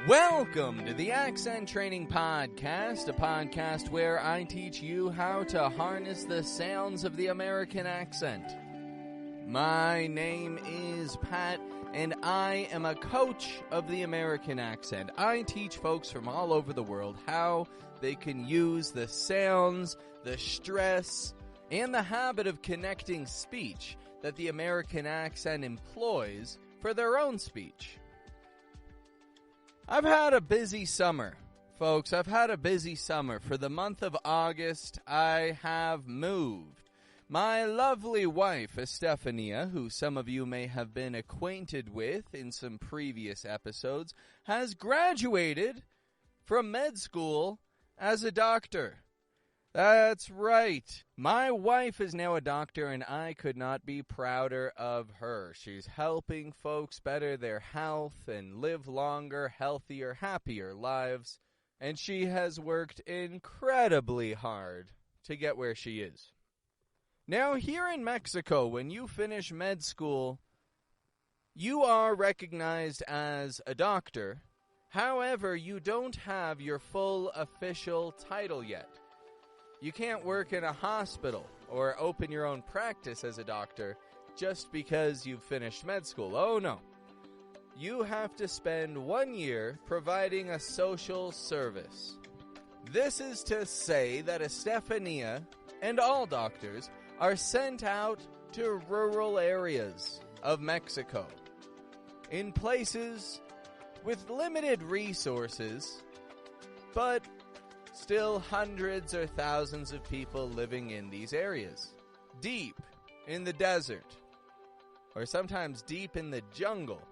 Welcome to the AccenTraining Podcast, a podcast where I teach you how to harness the sounds of the American accent. My name is Pat, and I am a coach of the American accent. I teach folks from all over the world how they can use the sounds, the stress, and the habit of connecting speech that the American accent employs for their own speech. I've had a busy summer, folks. I've had a busy summer. For the month of August, I have moved. My lovely wife, Estefania, who some of you may have been acquainted with in some previous episodes, has graduated from med school as a doctor. That's right. My wife is now a doctor, and I could not be prouder of her. She's helping folks better their health and live longer, healthier, happier lives. And she has worked incredibly hard to get where she is. Now, here in Mexico, when you finish med school, you are recognized as a doctor. However, you don't have your full official title yet. You can't work in a hospital or open your own practice as a doctor just because you've finished med school. Oh, no. You have to spend 1 year providing a social service. This is to say that Estefania and all doctors are sent out to rural areas of Mexico in places with limited resources, but still hundreds or thousands of people living in these areas. Deep in the desert, or sometimes deep in the jungle,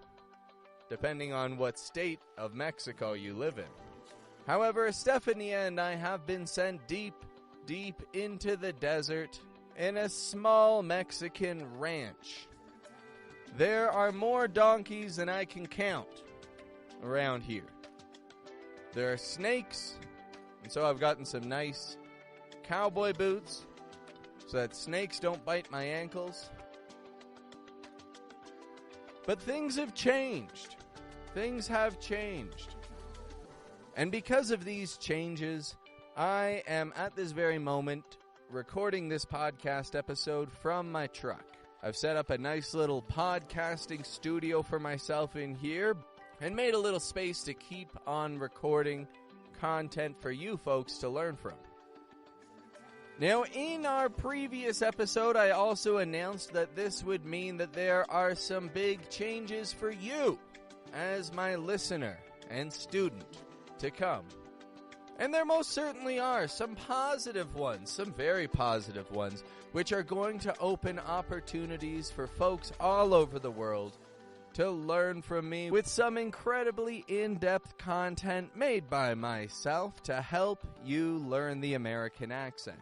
depending on what state of Mexico you live in. However, Estefania and I have been sent deep into the desert in a small Mexican ranch. There are more donkeys than I can count around here. There are snakes. And so I've gotten some nice cowboy boots so that snakes don't bite my ankles. But things have changed. Things have changed. And because of these changes, I am at this very moment recording this podcast episode from my truck. I've set up a nice little podcasting studio for myself in here and made a little space to keep on recording content for you folks to learn from. Now, in our previous episode, I also announced that this would mean that there are some big changes for you as my listener and student to come. And there most certainly are some positive ones, some very positive ones, which are going to open opportunities for folks all over the world to learn from me with some incredibly in-depth content made by myself to help you learn the American accent.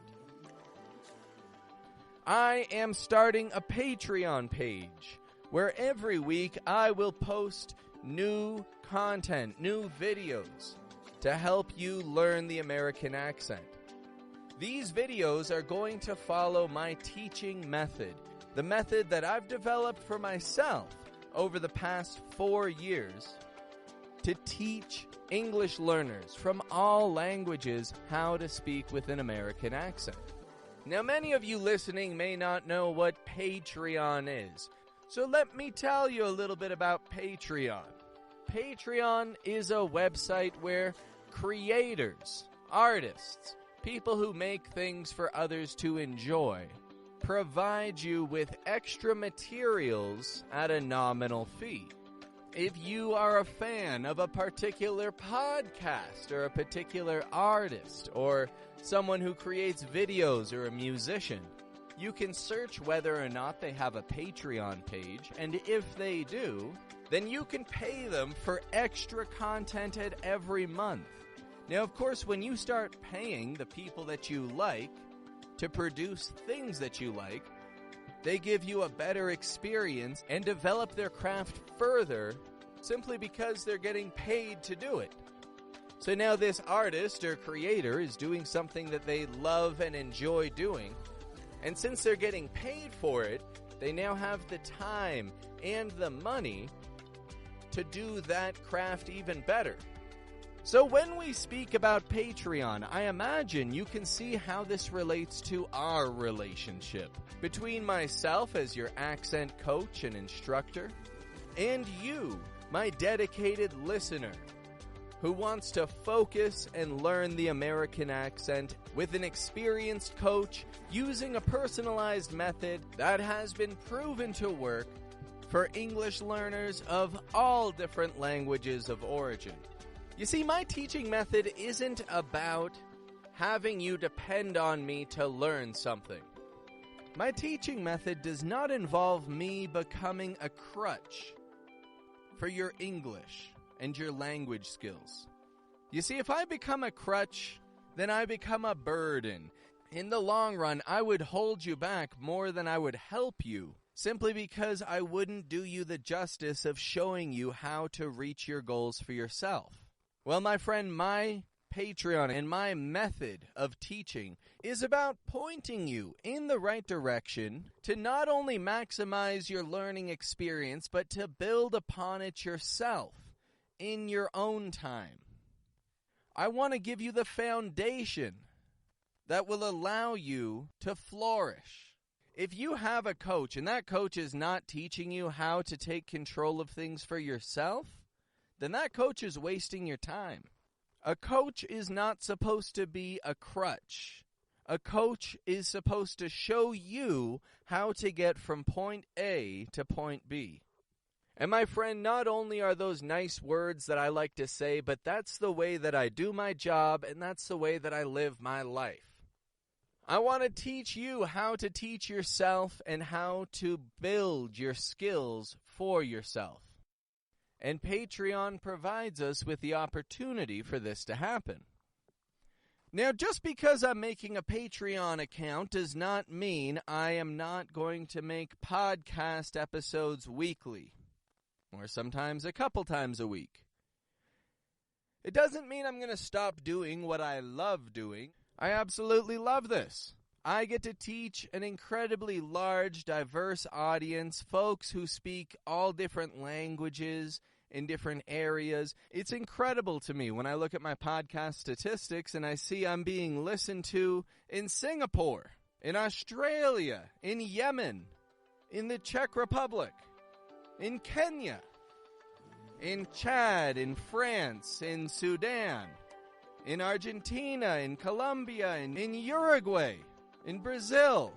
I am starting a Patreon page where every week I will post new content, new videos to help you learn the American accent. These videos are going to follow my teaching method, the method that I've developed for myself over the past 4 years to teach English learners from all languages how to speak with an American accent. Now, many of you listening may not know what Patreon is, so let me tell you a little bit about Patreon. Patreon is a website where creators, artists, people who make things for others to enjoy, provide you with extra materials at a nominal fee. If you are a fan of a particular podcast or a particular artist or someone who creates videos or a musician, you can search whether or not they have a Patreon page, and if they do, then you can pay them for extra content at every month. Now, of course, when you start paying the people that you like to produce things that you like, they give you a better experience and develop their craft further simply because they're getting paid to do it. So now this artist or creator is doing something that they love and enjoy doing, and since they're getting paid for it, they now have the time and the money to do that craft even better. So when we speak about Patreon, I imagine you can see how this relates to our relationship between myself as your accent coach and instructor, and you, my dedicated listener, who wants to focus and learn the American accent with an experienced coach using a personalized method that has been proven to work for English learners of all different languages of origin. You see, my teaching method isn't about having you depend on me to learn something. My teaching method does not involve me becoming a crutch for your English and your language skills. You see, if I become a crutch, then I become a burden. In the long run, I would hold you back more than I would help you, simply because I wouldn't do you the justice of showing you how to reach your goals for yourself. Well, my friend, my Patreon and my method of teaching is about pointing you in the right direction to not only maximize your learning experience, but to build upon it yourself in your own time. I want to give you the foundation that will allow you to flourish. If you have a coach and that coach is not teaching you how to take control of things for yourself, then that coach is wasting your time. A coach is not supposed to be a crutch. A coach is supposed to show you how to get from point A to point B. And my friend, not only are those nice words that I like to say, but that's the way that I do my job, and that's the way that I live my life. I want to teach you how to teach yourself and how to build your skills for yourself. And Patreon provides us with the opportunity for this to happen. Now, just because I'm making a Patreon account does not mean I am not going to make podcast episodes weekly, or sometimes a couple times a week. It doesn't mean I'm going to stop doing what I love doing. I absolutely love this. I get to teach an incredibly large, diverse audience, folks who speak all different languages in different areas. It's incredible to me when I look at my podcast statistics and I see I'm being listened to in Singapore, in Australia, in Yemen, in the Czech Republic, in Kenya, in Chad, in France, in Sudan, in Argentina, in Colombia, in Uruguay, in Brazil,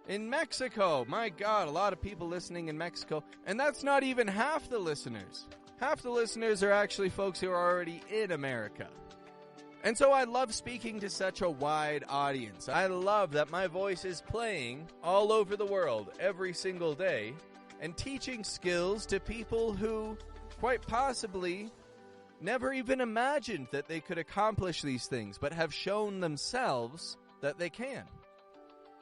in Mexico. My God, a lot of people listening in Mexico. And that's not even half the listeners. Half the listeners are actually folks who are already in America. And so I love speaking to such a wide audience. I love that my voice is playing all over the world every single day and teaching skills to people who quite possibly never even imagined that they could accomplish these things, but have shown themselves that they can.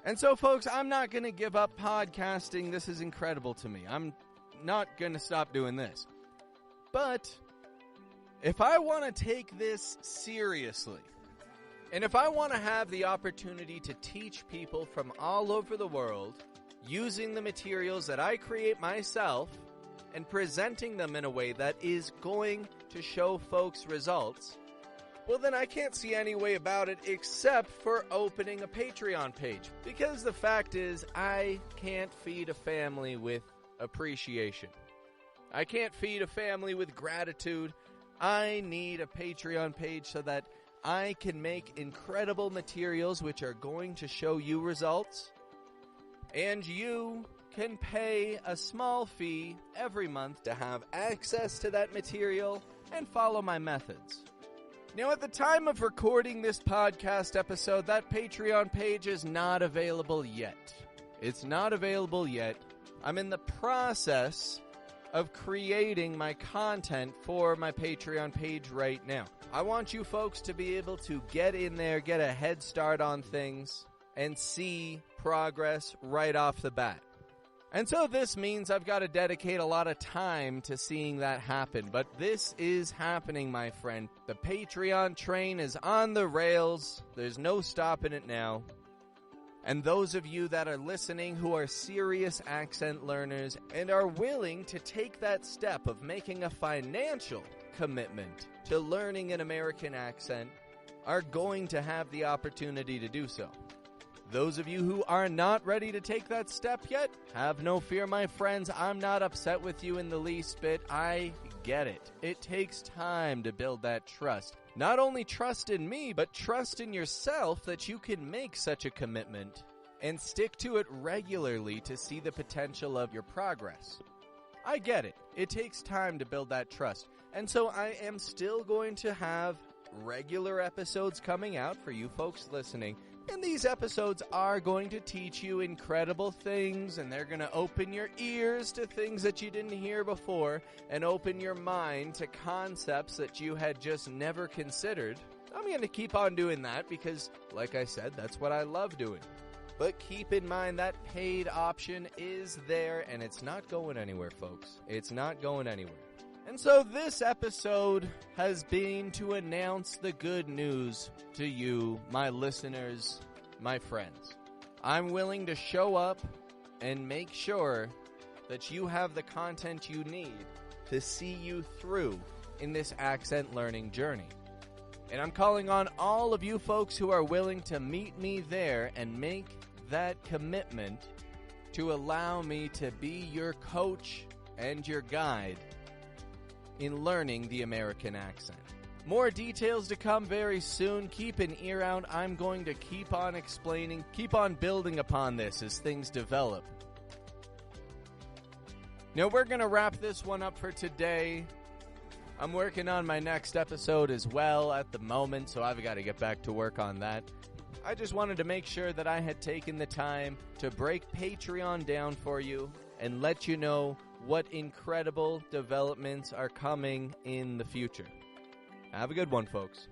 And so, folks, I'm not going to give up podcasting. This is incredible to me. I'm not going to stop doing this. But if I want to take this seriously, and if I want to have the opportunity to teach people from all over the world using the materials that I create myself and presenting them in a way that is going to show folks results, well, then I can't see any way about it except for opening a Patreon page. Because the fact is, I can't feed a family with appreciation. I can't feed a family with gratitude. I need a Patreon page so that I can make incredible materials which are going to show you results. And you can pay a small fee every month to have access to that material and follow my methods. Now, at the time of recording this podcast episode, that Patreon page is not available yet. It's not available yet. I'm in the process of creating my content for my Patreon page right now. I want you folks to be able to get in there, get a head start on things, and see progress right off the bat. And so this means I've got to dedicate a lot of time to seeing that happen. But this is happening, my friend. The Patreon train is on the rails. There's no stopping it now. And those of you that are listening who are serious accent learners and are willing to take that step of making a financial commitment to learning an American accent are going to have the opportunity to do so. Those of you who are not ready to take that step yet, have no fear, my friends. I'm not upset with you in the least bit. I get it. It takes time to build that trust. Not only trust in me, but trust in yourself that you can make such a commitment and stick to it regularly to see the potential of your progress. I get it. It takes time to build that trust. And so I am still going to have regular episodes coming out for you folks listening. And these episodes are going to teach you incredible things, and they're going to open your ears to things that you didn't hear before and open your mind to concepts that you had just never considered. I'm going to keep on doing that because, like I said, that's what I love doing. But keep in mind that paid option is there, and it's not going anywhere, folks. It's not going anywhere. And so this episode has been to announce the good news to you, my listeners, my friends. I'm willing to show up and make sure that you have the content you need to see you through in this accent learning journey. And I'm calling on all of you folks who are willing to meet me there and make that commitment to allow me to be your coach and your guide in learning the American accent. More details to come very soon. Keep an ear out. I'm going to keep on explaining, keep on building upon this as things develop. Now, we're going to wrap this one up for today. I'm working on my next episode as well at the moment, so I've got to get back to work on that. I just wanted to make sure that I had taken the time to break Patreon down for you and let you know what incredible developments are coming in the future. Have a good one, folks.